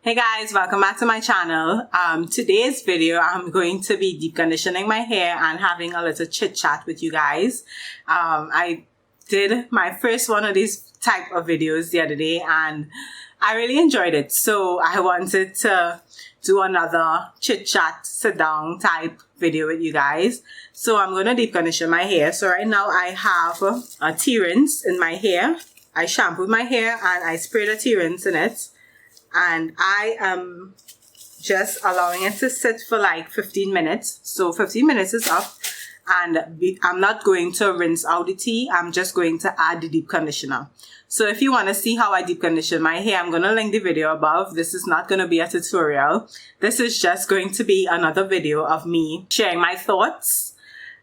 Hey guys, welcome back to my channel. Today's video, I'm going to be deep conditioning my hair and having a little chit chat with you guys. I did my first one of these type of videos the other day and I really enjoyed it. So I wanted to do another chit chat, sit down type video with you guys. So I'm going to deep condition my hair. So right now I have a tea rinse in my hair. I shampooed my hair and I sprayed a tea rinse in it. And I am just allowing it to sit for like 15 minutes. So 15 minutes is up. And I'm not going to rinse out the tea. I'm just going to add the deep conditioner. So if you want to see how I deep condition my hair, I'm going to link the video above. This is not going to be a tutorial. This is just going to be another video of me sharing my thoughts.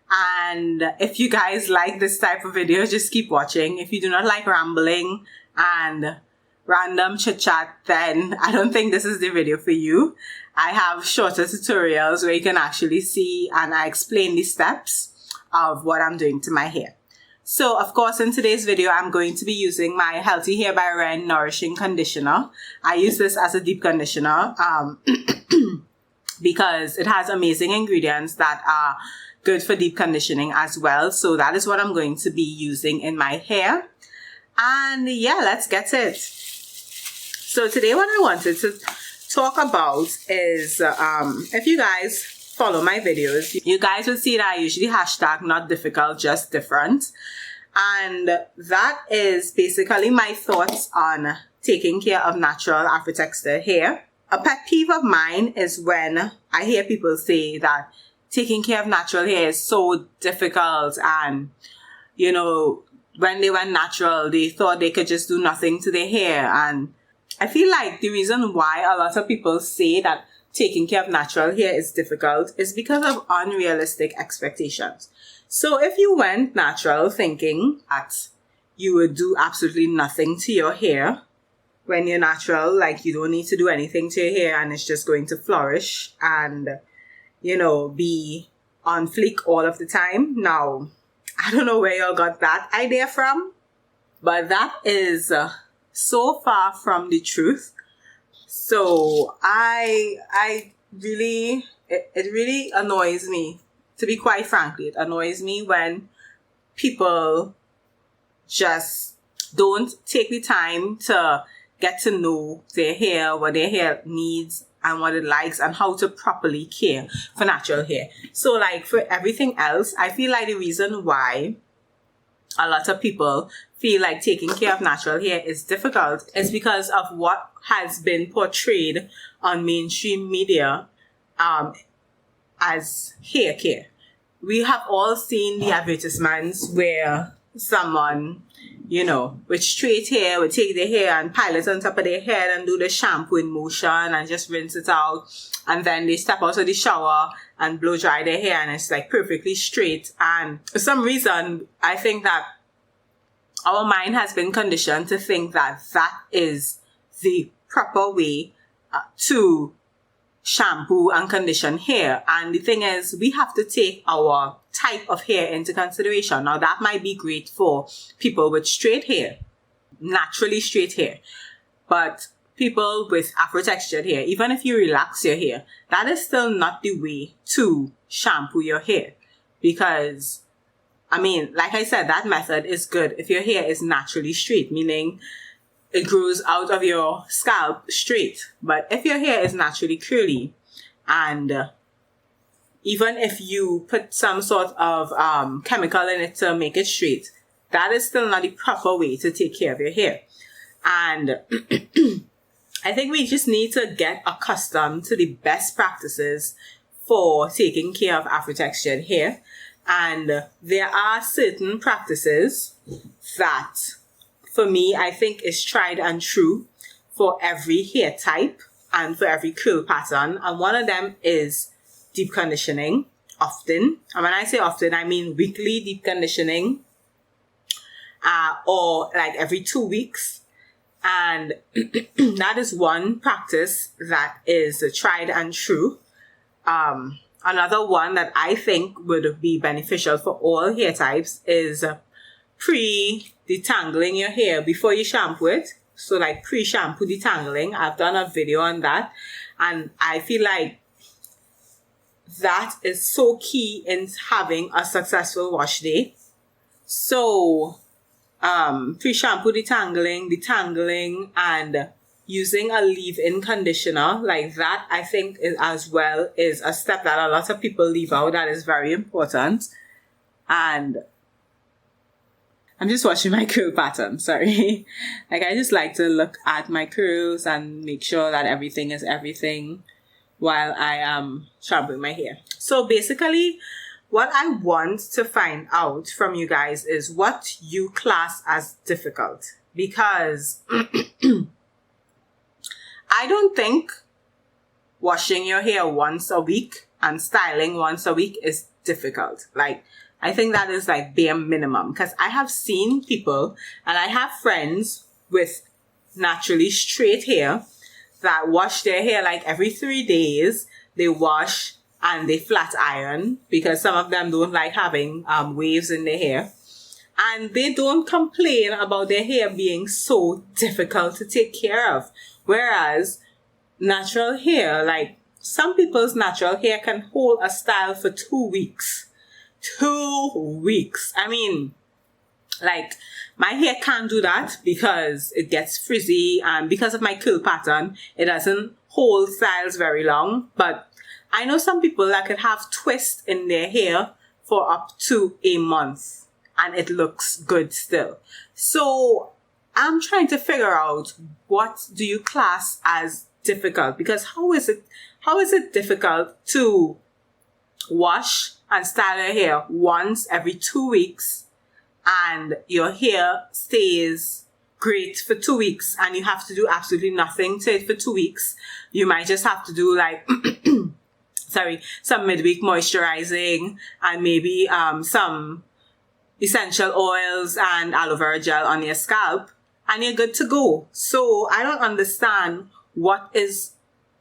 And if you guys like this type of video, just keep watching. If you do not like rambling and random chit chat, then I don't think this is the video for you. I have shorter tutorials where you can actually see and I explain the steps of what I'm doing to my hair. So of course in today's video I'm going to be using my Healthy Hair by Hair Rant Nourishing Conditioner. I use this as a deep conditioner because it has amazing ingredients that are good for deep conditioning as well. So that is what I'm going to be using in my hair. And yeah, let's get it. So today what I wanted to talk about is, if you guys follow my videos, you guys will see that I usually hashtag not difficult, just different. And that is basically my thoughts on taking care of natural Afro-textured hair. A pet peeve of mine is when I hear people say that taking care of natural hair is so difficult and, you know, when they went natural, they thought they could just do nothing to their hair. And I feel like the reason why a lot of people say that taking care of natural hair is difficult is because of unrealistic expectations. So if you went natural thinking that you would do absolutely nothing to your hair when you're natural, like you don't need to do anything to your hair and it's just going to flourish and, you know, be on fleek all of the time. Now, I don't know where y'all got that idea from, but that is so far from the truth. So it really annoys me, to be quite frankly. It annoys me when people just don't take the time to get to know their hair, what their hair needs and what it likes and how to properly care for natural hair. So like for everything else, I feel like the reason why a lot of people feel like taking care of natural hair is difficult is because of what has been portrayed on mainstream media as hair care. We have all seen the advertisements where someone, you know, with straight hair would take their hair and pile it on top of their head and do the shampooing motion and just rinse it out. And then they step out of the shower and blow dry their hair and it's like perfectly straight. And for some reason, I think that our mind has been conditioned to think that that is the proper way to shampoo and condition hair. And the thing is, we have to take our type of hair into consideration. Now, that might be great for people with straight hair, naturally straight hair. But people with Afro-textured hair, even if you relax your hair, that is still not the way to shampoo your hair. Because, I mean, like I said, that method is good if your hair is naturally straight, meaning it grows out of your scalp straight. But if your hair is naturally curly, and even if you put some sort of chemical in it to make it straight, that is still not the proper way to take care of your hair. And I think we just need to get accustomed to the best practices for taking care of Afro-textured hair. And there are certain practices that, for me, I think is tried and true for every hair type and for every curl pattern. And one of them is deep conditioning often. And when I say often, I mean weekly deep conditioning or like every 2 weeks. And that is one practice that is tried and true. Another one that I think would be beneficial for all hair types is pre-detangling your hair before you shampoo it. So like pre-shampoo detangling, I've done a video on that, and I feel like that is so key in having a successful wash day. So pre-shampoo detangling, and using a leave-in conditioner like that, I think as well is a step that a lot of people leave out that is very important. And I'm just watching my curl pattern, sorry. Like I just like to look at my curls and make sure that everything is everything while I am shampooing my hair. So basically, what I want to find out from you guys is what you class as difficult. Because I don't think washing your hair once a week and styling once a week is difficult. Like, I think that is like bare minimum. Because I have seen people, and I have friends with naturally straight hair that wash their hair like every 3 days. They wash and they flat iron because some of them don't like having waves in their hair. And they don't complain about their hair being so difficult to take care of. Whereas natural hair, like some people's natural hair can hold a style for 2 weeks. 2 weeks. I mean, like my hair can't do that because it gets frizzy, and because of my curl pattern, it doesn't hold styles very long. But I know some people that could have twists in their hair for up to a month and it looks good still. So I'm trying to figure out, what do you class as difficult? Because how is it difficult to wash and style your hair once every 2 weeks and your hair stays great for 2 weeks and you have to do absolutely nothing to it for 2 weeks? You might just have to do like some midweek moisturizing and maybe some essential oils and aloe vera gel on your scalp, and you're good to go. So I don't understand what is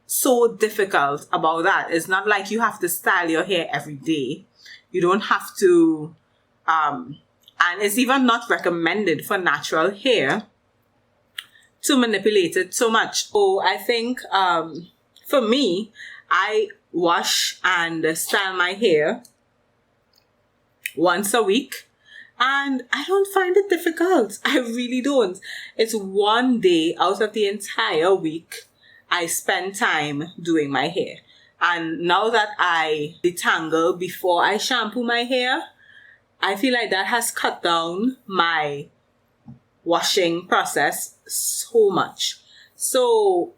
so difficult about that. It's not like you have to style your hair every day. You don't have to, and it's even not recommended for natural hair to manipulate it so much. So I think for me, I wash and style my hair once a week, and I don't find it difficult. I really don't. It's 1 day out of the entire week I spend time doing my hair. And now that I detangle before I shampoo my hair, I feel like that has cut down my washing process so much. So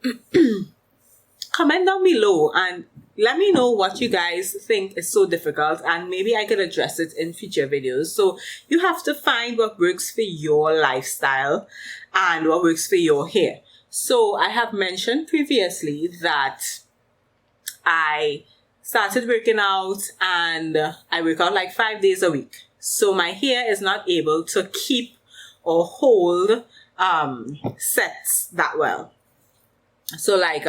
comment down below and let me know what you guys think is so difficult, and maybe I could address it in future videos. So you have to find what works for your lifestyle and what works for your hair. So I have mentioned previously that I started working out, and I work out like 5 days a week. So my hair is not able to keep or hold sets that well. So like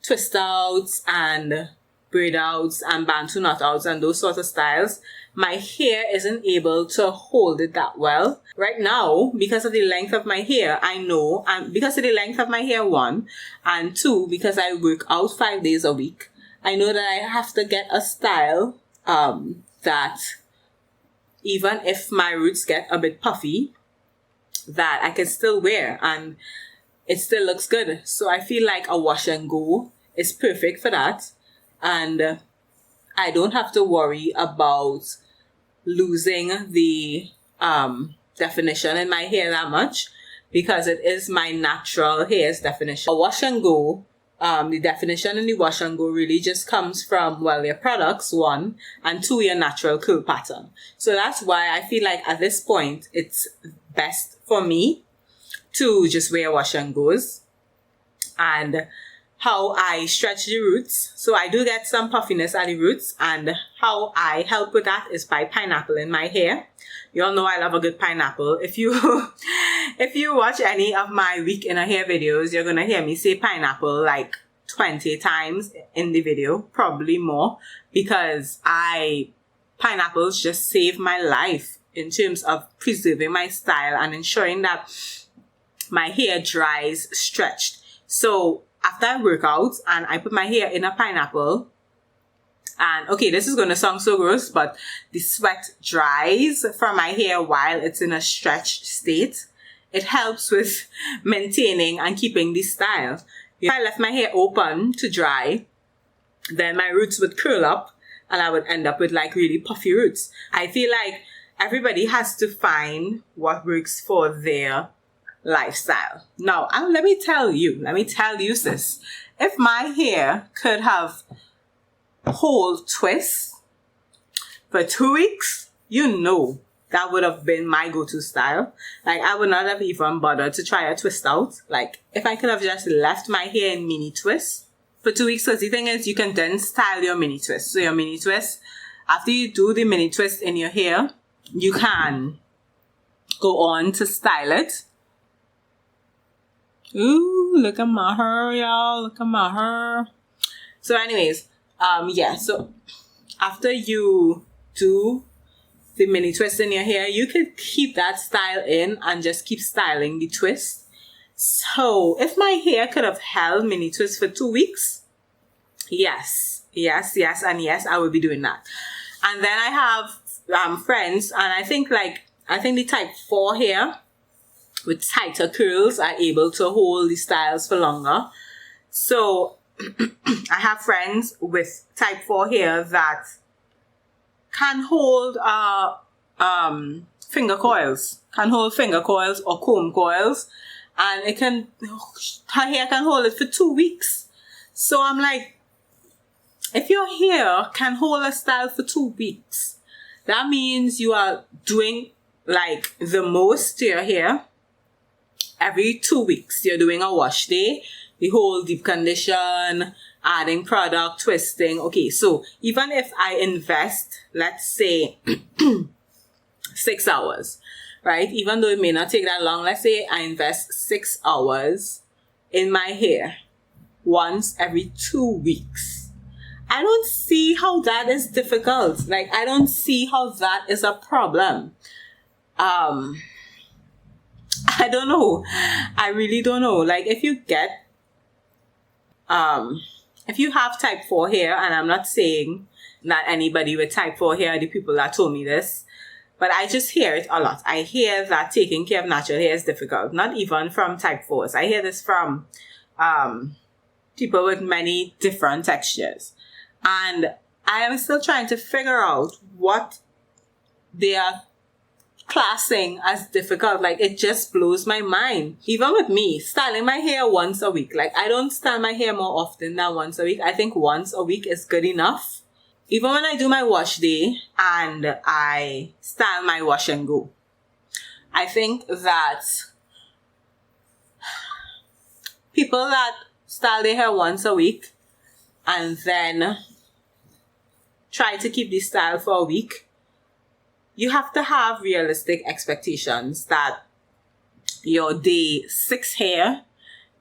twist outs and braid outs and bantu knot outs and those sort of styles, my hair isn't able to hold it that well. Right now, because of the length of my hair, I know, and because of the length of my hair, 1, and 2, because I work out 5 days a week, I know that I have to get a style that even if my roots get a bit puffy, that I can still wear and it still looks good. So I feel like a wash and go is perfect for that. And I don't have to worry about losing the definition in my hair that much, because it is my natural hair's definition. A wash and go, the definition in the wash and go really just comes from, well, your products, 1, and 2, your natural curl pattern. So that's why I feel like at this point, it's best for me to just wear wash and goes. And how I stretch the roots. So I do get some puffiness at the roots, and how I help with that is by pineapple in my hair. You all know I love a good pineapple. If you watch any of my week in a hair videos, you're gonna hear me say pineapple like 20 times in the video, probably more, because pineapples just save my life in terms of preserving my style and ensuring that my hair dries stretched. So after I work out and I put my hair in a pineapple, and okay, this is going to sound so gross, but the sweat dries from my hair while it's in a stretched state. It helps with maintaining and keeping the style. If I left my hair open to dry, then my roots would curl up and I would end up with like really puffy roots. I feel like everybody has to find what works for their lifestyle. Now, let me tell you, sis, if my hair could have whole twists for 2 weeks, you know that would have been my go-to style. Like, I would not have even bothered to try a twist out. Like, if I could have just left my hair in mini twists for 2 weeks, because the thing is, you can then style your mini twist. So your mini twist, after you do the mini twist in your hair, you can go on to style it. Ooh, look at my hair, y'all. Look at my hair. So anyways, yeah, so after you do the mini twist in your hair, you could keep that style in and just keep styling the twist. So if my hair could have held mini twist for 2 weeks, yes, I would be doing that. And then I have friends, and I think the type 4 hair with tighter curls are able to hold the styles for longer. So I have friends with type 4 hair that can hold finger coils or comb coils, and her hair can hold it for 2 weeks. So I'm like, if your hair can hold a style for 2 weeks, that means you are doing like the most to your hair. Every 2 weeks, you're doing a wash day, the whole deep condition, adding product, twisting. Okay, so even if I invest, let's say, 6 hours, right? Even though it may not take that long, let's say I invest 6 hours in my hair once every 2 weeks. I don't see how that is difficult. Like, I don't see how that is a problem. I don't know. I really don't know. Like, if you have type 4 hair, and I'm not saying that anybody with type 4 hair are the people that told me this, but I just hear it a lot. I hear that taking care of natural hair is difficult. Not even from type 4s. I hear this from people with many different textures. And I am still trying to figure out what they are classing as difficult. Like, it just blows my mind. Even with me, styling my hair once a week. Like, I don't style my hair more often than once a week. I think once a week is good enough. Even when I do my wash day and I style my wash and go, I think that people that style their hair once a week and then try to keep the style for a week, you have to have realistic expectations that your day 6 hair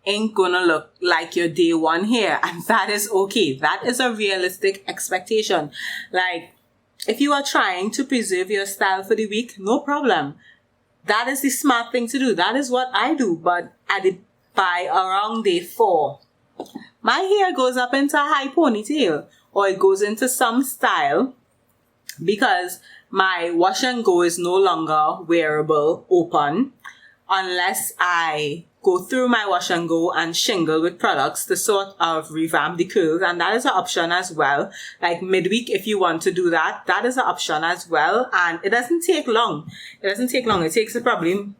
ain't gonna look like your day 1 hair, and that is okay. That is a realistic expectation. Like, if you are trying to preserve your style for the week, no problem. That is the smart thing to do. That is what I do. But by around day 4, my hair goes up into a high ponytail, or it goes into some style, because my wash and go is no longer wearable open unless I go through my wash and go and shingle with products to sort of revamp the curls. And that is an option as well. Like midweek, if you want to do that, that is an option as well. And it doesn't take long. It takes probably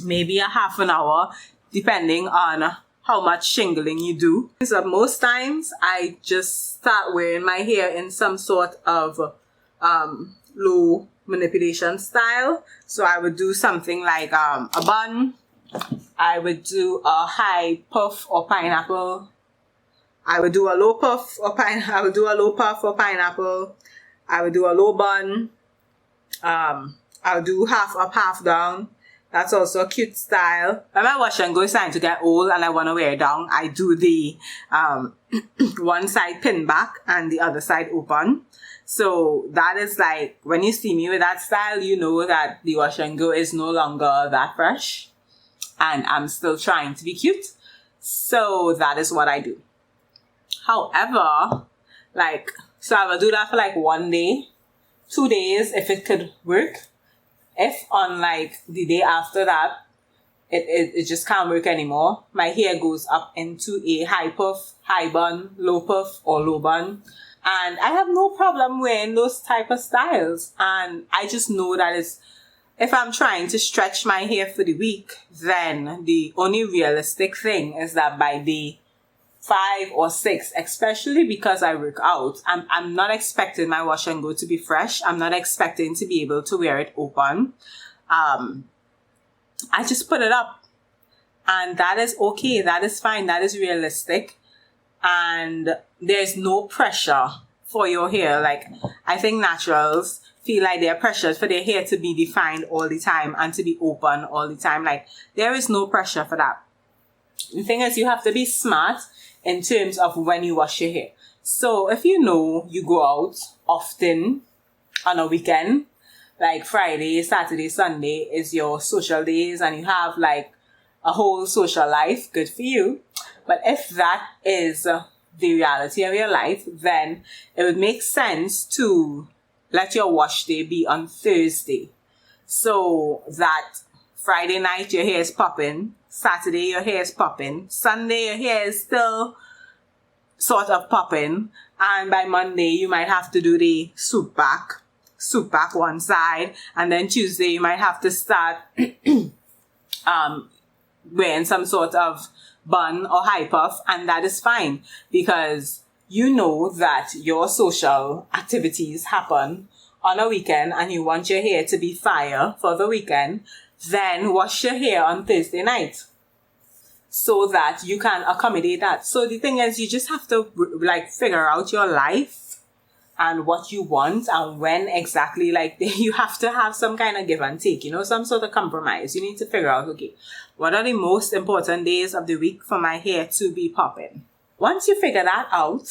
maybe a half an hour, depending on how much shingling you do. So most times I just start wearing my hair in some sort of low manipulation style. So I would do something like a bun. I would do a high puff or pineapple. I would do a low puff or pineapple. I would do a low puff or pineapple. I would do a low bun. I would do half up, half down. That's also a cute style. When my wash and go is starting to get old and I want to wear it down, I do the one side pin back and the other side open. So that is like, when you see me with that style, you know that the wash and go is no longer that fresh. and I'm still trying to be cute. So that is what I do. However, like, so I will do that for like 1 day, 2 days if it could work. If on like the day after that, it just can't work anymore, my hair goes up into a high puff, high bun, low puff, or low bun. And I have no problem wearing those type of styles. And I just know that if I'm trying to stretch my hair for the week, then the only realistic thing is that by day 5 or 6, especially because I work out, I'm not expecting my wash and go to be fresh. I'm not expecting to be able to wear it open. I just put it up, and that is okay. That is fine. That is realistic. And there's no pressure for your hair. Like, I think naturals feel like they're pressured for their hair to be defined all the time and to be open all the time. Like, there is no pressure for that. The thing is, you have to be smart in terms of when you wash your hair. So if you know you go out often on a weekend, like Friday, Saturday, Sunday is your social days, and you have like a whole social life, good for you. But if that is the reality of your life, then it would make sense to let your wash day be on Thursday. So that Friday night your hair is popping, Saturday your hair is popping, Sunday your hair is still sort of popping, and by Monday you might have to do the swoop back one side, and then Tuesday you might have to start wearing some sort of bun or high puff, and that is fine because you know that your social activities happen on a weekend and you want your hair to be fire for the weekend. Then wash your hair on Thursday night so that you can accommodate that. So the thing is, you just have to like figure out your life and what you want and when exactly. Like, you have to have some kind of give and take, some sort of compromise. You need to figure out, okay, what are the most important days of the week for my hair to be popping? Once you figure that out,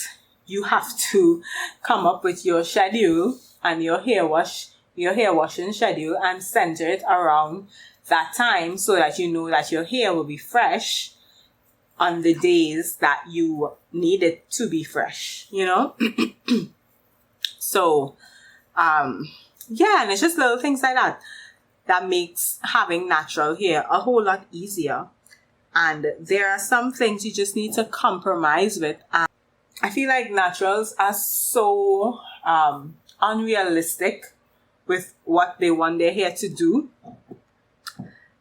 you have to come up with your schedule and your hair washing schedule and center it around that time so that you know that your hair will be fresh on the days that you need it to be fresh, So, yeah, and it's just little things like that makes having natural hair a whole lot easier. And there are some things you just need to compromise with. And I feel like naturals are so unrealistic with what they want their hair to do.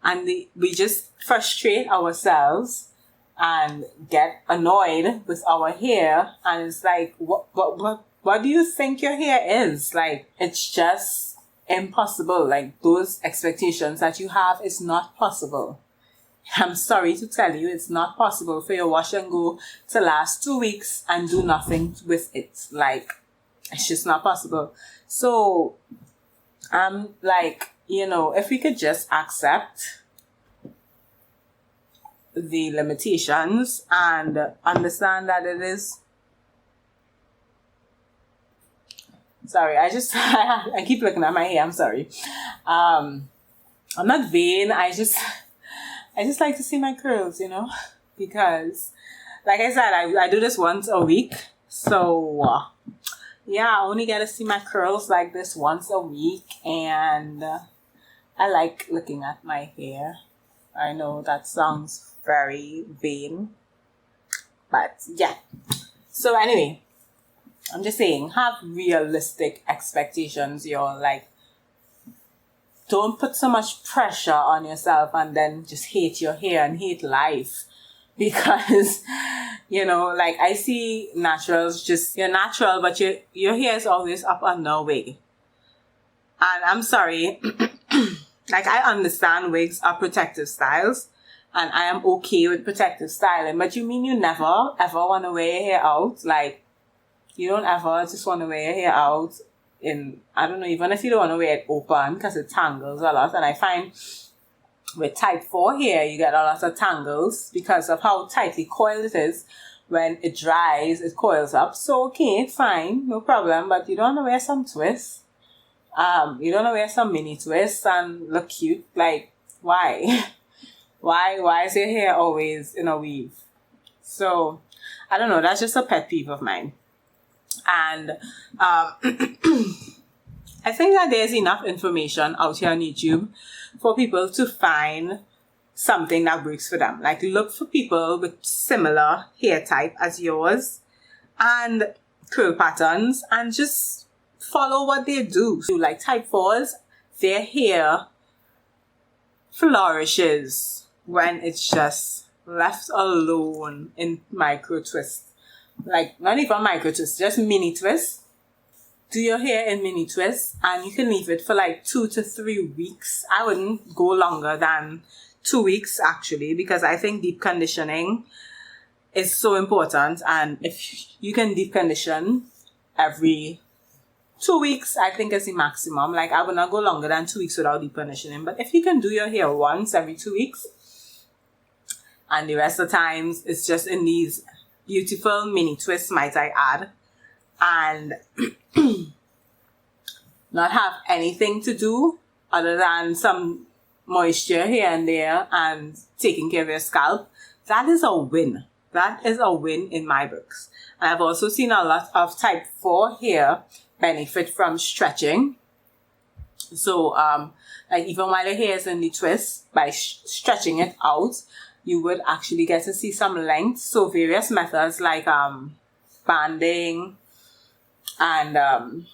And we just frustrate ourselves and get annoyed with our hair. And it's like, what do you think your hair is? Like, it's just impossible. Like, those expectations that you have is not possible. I'm sorry to tell you, it's not possible for your wash and go to last 2 weeks and do nothing with it. Like, it's just not possible. So, like, if we could just accept the limitations and understand that it is. Sorry, I keep looking at my hair. I'm sorry. I'm not vain. I just like to see my curls, because, like I said, I do this once a week. So, yeah, I only get to see my curls like this once a week, and I like looking at my hair. I know that sounds very vain, but yeah. So anyway, I'm just saying, have realistic expectations. You're like, don't put so much pressure on yourself and then just hate your hair and hate life. Because, like, I see naturals, just, you're natural, but your hair is always up under a wig. And I'm sorry, like, I understand wigs are protective styles, and I am okay with protective styling, but you mean you never, ever want to wear your hair out? Like, you don't ever just want to wear your hair out I don't know, even if you don't want to wear it open, because it tangles a lot. And I find with type 4 hair, you get a lot of tangles because of how tightly coiled it is. When it dries, it coils up. So, okay, fine, no problem. But you don't want to wear some twists. You don't want to wear some mini twists and look cute. Like, why? Why is your hair always in a weave? So I don't know, that's just a pet peeve of mine. And I think that there's enough information out here on YouTube for people to find something that works for them. Like, look for people with similar hair type as yours and curl patterns and just follow what they do. So like type 4s, their hair flourishes when it's just left alone in micro twists. Like, not even micro twists, just mini twists. Do your hair in mini twists, and you can leave it for like 2 to 3 weeks. I wouldn't go longer than 2 weeks actually, because I think deep conditioning is so important. And if you can deep condition every 2 weeks, I think is the maximum. Like, I would not go longer than 2 weeks without deep conditioning. But if you can do your hair once every 2 weeks, and the rest of the times it's just in these beautiful mini twists, might I add, and not have anything to do other than some moisture here and there and taking care of your scalp, that is a win. That is a win in my books. And I've also seen a lot of type 4 hair benefit from stretching. So, like, even while the hair is in the twist, by stretching it out, you would actually get to see some length. So various methods like banding and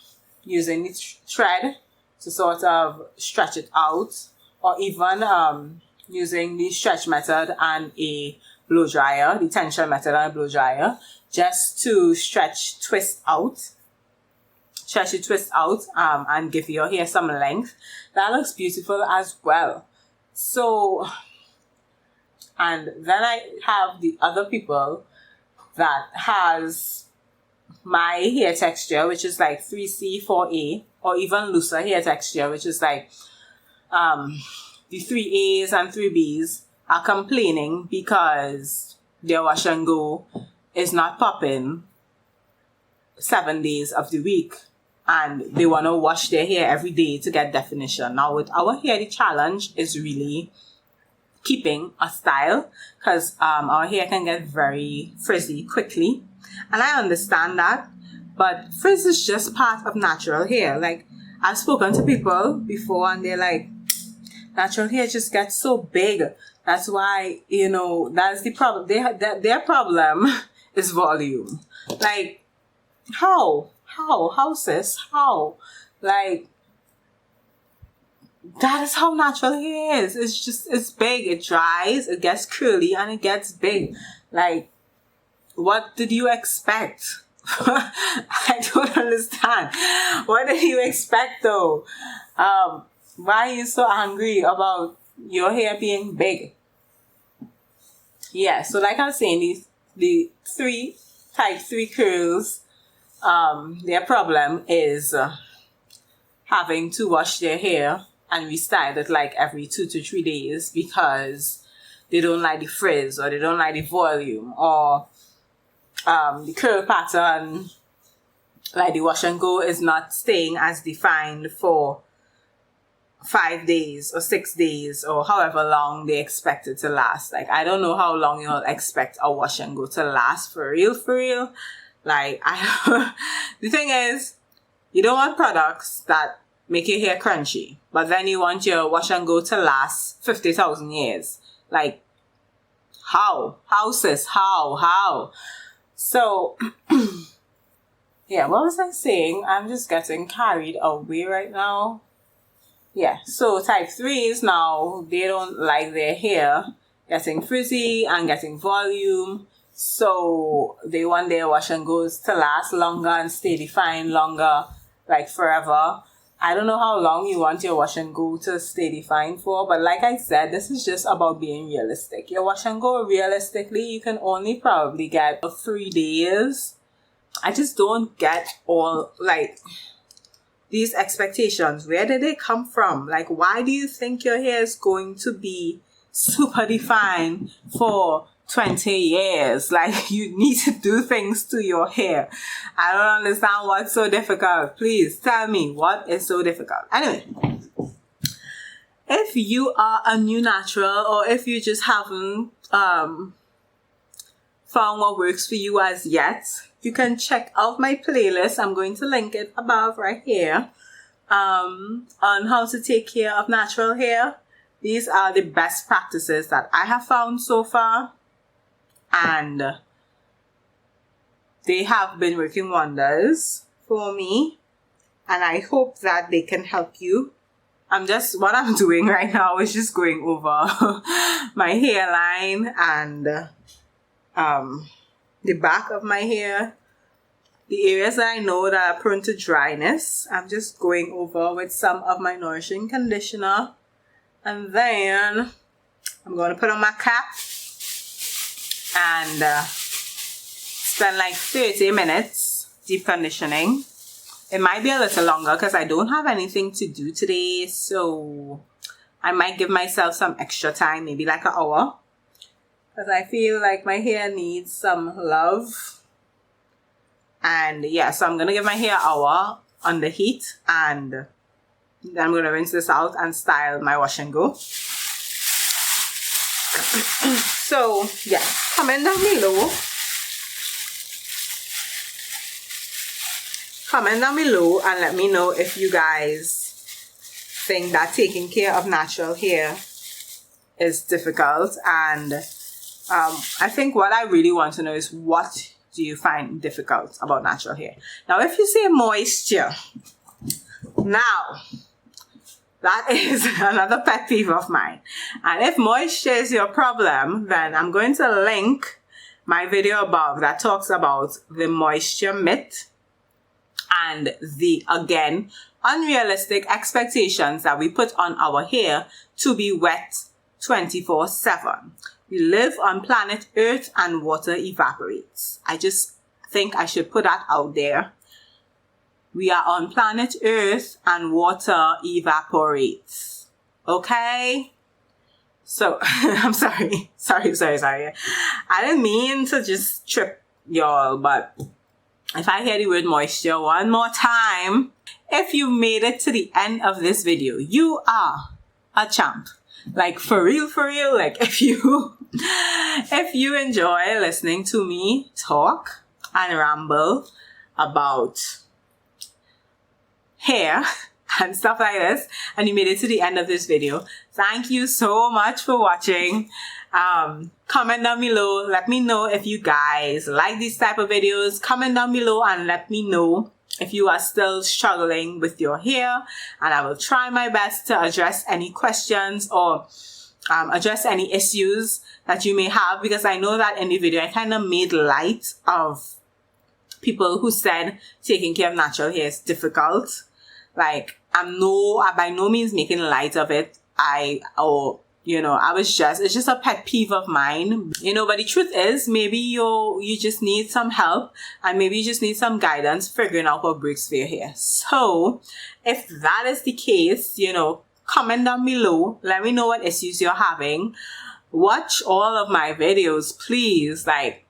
using the thread to sort of stretch it out, or even using the stretch method and a blow dryer, the tension method and a blow dryer, just to stretch the twist out and give your hair some length. That looks beautiful as well. So, and then I have the other people that has my hair texture, which is like 3C, 4A, or even looser hair texture, which is like the 3As and 3Bs are complaining because their wash and go is not popping 7 days of the week, and they want to wash their hair every day to get definition. Now with our hair, the challenge is really keeping a style, because our hair can get very frizzy quickly, and I understand that, but frizz is just part of natural hair. Like, I've spoken to people before and they're like, natural hair just gets so big. That's why, you know, that's the problem. Their problem is volume. Like, how, sis, how? Like, that is how natural hair is. It's big, it dries, it gets curly, and it gets big. Like, what did you expect? I don't understand. What did you expect though? Why are you so angry about your hair being big? Yeah, so like I was saying, the type 3 curls, their problem is having to wash their hair and restyle it like every 2 to 3 days because they don't like the frizz, or they don't like the volume, or the curl pattern, like the wash and go, is not staying as defined for 5 days or 6 days or however long they expect it to last. Like, I don't know how long you'll expect a wash and go to last for real. Like, the thing is, you don't want products that make your hair crunchy, but then you want your wash and go to last 50,000 years. Like, how, sis, how? So, yeah, what was I saying? I'm just getting carried away right now. Yeah, so type 3s now, they don't like their hair getting frizzy and getting volume. So they want their wash and goes to last longer and stay defined longer, like forever. I don't know how long you want your wash and go to stay defined for, but like I said, this is just about being realistic. Your wash and go, realistically, you can only probably get 3 days. I just don't get all, like, these expectations. Where did they come from? Like, why do you think your hair is going to be super defined for 20 years? Like, you need to do things to your hair. I don't understand what's so difficult. Please tell me what is so difficult. Anyway, If you are a new natural, or if you just haven't found what works for you as yet, you can check out my playlist. I'm going to link it above right here, on how to take care of natural hair. These are the best practices that I have found so far, and they have been working wonders for me, and I hope that they can help you. What I'm doing right now is just going over my hairline and the back of my hair, the areas that I know that are prone to dryness. I'm just going over with some of my nourishing conditioner, and then I'm going to put on my cap and spend like 30 minutes deep conditioning. It might be a little longer because I don't have anything to do today, so I might give myself some extra time, maybe like an hour, because I feel like my hair needs some love. And yeah, so I'm going to give my hair an hour on the heat, and then I'm going to rinse this out and style my wash and go. So yeah, comment down below. Comment down below and let me know if you guys think that taking care of natural hair is difficult. And I think what I really want to know is, what do you find difficult about natural hair? Now, if you say moisture, now that is another pet peeve of mine. And if moisture is your problem, then I'm going to link my video above that talks about the moisture myth and the, again, unrealistic expectations that we put on our hair to be wet 24/7. We live on planet Earth and water evaporates. I just think I should put that out there. We are on planet Earth and water evaporates. Okay? So, I'm sorry. Sorry. I didn't mean to just trip y'all, but if I hear the word moisture one more time, if you made it to the end of this video, you are a champ. Like, for real, like, if you enjoy listening to me talk and ramble about hair and stuff like this, and you made it to the end of this video, thank you so much for watching. Comment down below, let me know if you guys like these type of videos. Comment down below and let me know if you are still struggling with your hair, and I will try my best to address any questions or address any issues that you may have, because I know that in the video I kind of made light of people who said taking care of natural hair is difficult. Like, I'm by no means making light of it. It's just a pet peeve of mine, but the truth is, maybe you just need some help, and maybe you just need some guidance figuring out what breaks for your hair. So if that is the case, comment down below, let me know what issues you're having. Watch all of my videos, please. I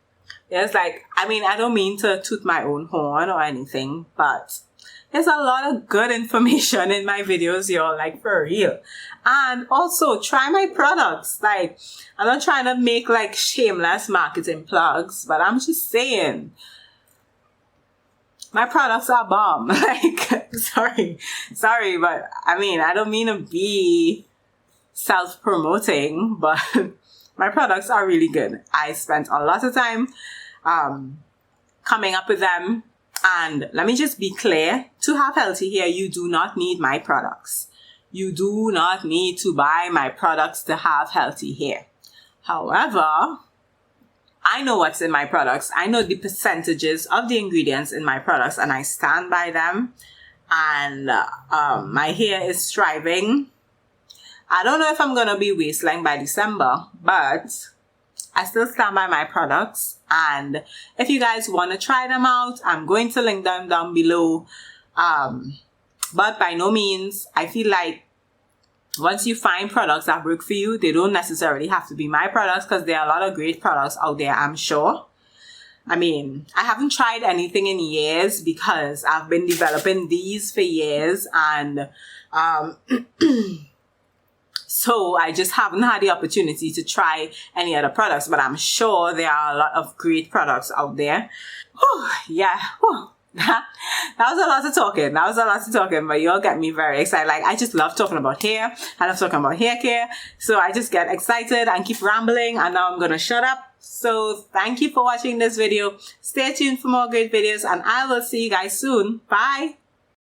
don't mean to toot my own horn or anything, but there's a lot of good information in my videos, y'all, like, for real. And also, try my products. Like, I'm not trying to make, like, shameless marketing plugs, but I'm just saying, my products are bomb. Like, sorry, but, I don't mean to be self-promoting, but my products are really good. I spent a lot of time coming up with them. And let me just be clear, to have healthy hair, you do not need my products. You do not need to buy my products to have healthy hair. However, I know what's in my products. I know the percentages of the ingredients in my products, and I stand by them. And my hair is thriving. I don't know if I'm going to be waistline by December, but I still stand by my products. And if you guys want to try them out, I'm going to link them down below. But by no means, I feel like once you find products that work for you, they don't necessarily have to be my products, because there are a lot of great products out there, I'm sure. I haven't tried anything in years, because I've been developing these for years, and So I just haven't had the opportunity to try any other products, but I'm sure there are a lot of great products out there. Whew, yeah. Whew. That was a lot of talking. But you all get me very excited. Like, I just love talking about hair. I love talking about hair care. So I just get excited and keep rambling. And now I'm going to shut up. So thank you for watching this video. Stay tuned for more great videos. And I will see you guys soon. Bye.